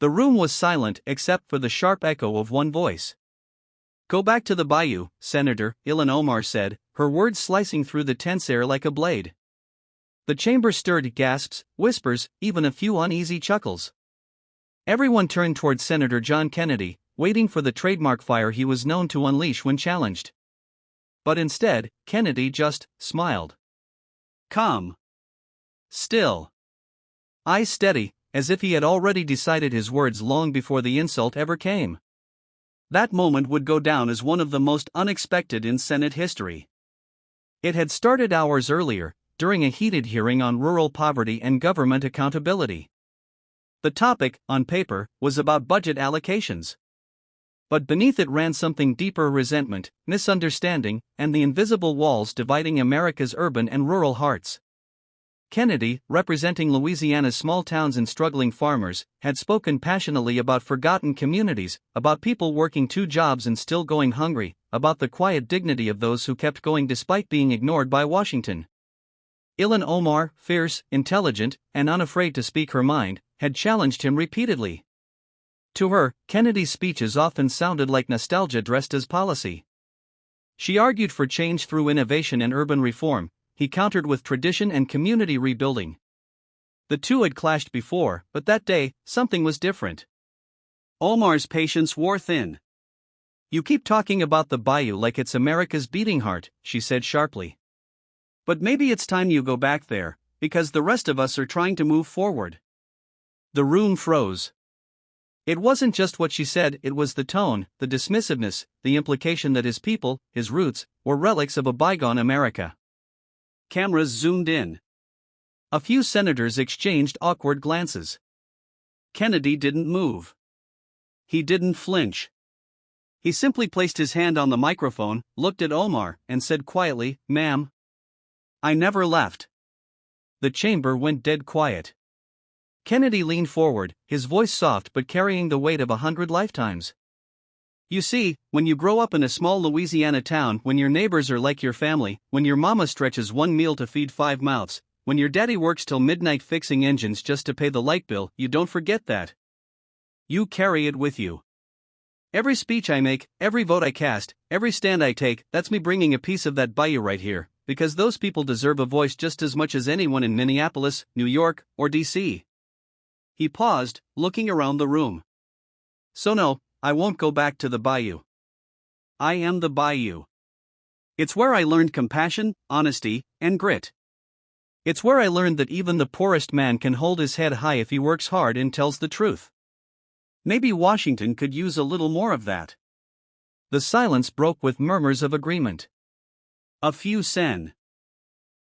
The room was silent except for the sharp echo of one voice. "Go back to the Bayou, Senator," Ilhan Omar said, her words slicing through the tense air like a blade. The chamber stirred gasps, whispers, even a few uneasy chuckles. Everyone turned toward Senator John Kennedy, waiting for the trademark fire he was known to unleash when challenged. But instead, Kennedy just smiled. Calm. Still. Eyes steady, as if he had already decided his words long before the insult ever came. That moment would go down as one of the most unexpected in Senate history. It had started hours earlier, during a heated hearing on rural poverty and government accountability. The topic, on paper, was about budget allocations. But beneath it ran something deeper: resentment, misunderstanding, and the invisible walls dividing America's urban and rural hearts. Kennedy, representing Louisiana's small towns and struggling farmers, had spoken passionately about forgotten communities, about people working 2 jobs and still going hungry, about the quiet dignity of those who kept going despite being ignored by Washington. Ilhan Omar, fierce, intelligent, and unafraid to speak her mind, had challenged him repeatedly. To her, Kennedy's speeches often sounded like nostalgia dressed as policy. She argued for change through innovation and urban reform. He countered with tradition and community rebuilding. The two had clashed before, but that day, something was different. Omar's patience wore thin. "You keep talking about the Bayou like it's America's beating heart," she said sharply. "But maybe it's time you go back there, because the rest of us are trying to move forward." The room froze. It wasn't just what she said, it was the tone, the dismissiveness, the implication that his people, his roots, were relics of a bygone America. Cameras zoomed in. A few senators exchanged awkward glances. Kennedy didn't move. He didn't flinch. He simply placed his hand on the microphone, looked at Omar, and said quietly, "Ma'am, I never left." The chamber went dead quiet. Kennedy leaned forward, his voice soft but carrying the weight of 100 lifetimes. "You see, when you grow up in a small Louisiana town, when your neighbors are like your family, when your mama stretches one meal to feed 5 mouths, when your daddy works till midnight fixing engines just to pay the light bill, you don't forget that. You carry it with you. Every speech I make, every vote I cast, every stand I take, that's me bringing a piece of that Bayou right here, because those people deserve a voice just as much as anyone in Minneapolis, New York, or D.C." He paused, looking around the room. "So no, I won't go back to the Bayou. I am the Bayou. It's where I learned compassion, honesty, and grit. It's where I learned that even the poorest man can hold his head high if he works hard and tells the truth. Maybe Washington could use a little more of that." The silence broke with murmurs of agreement. A few sen.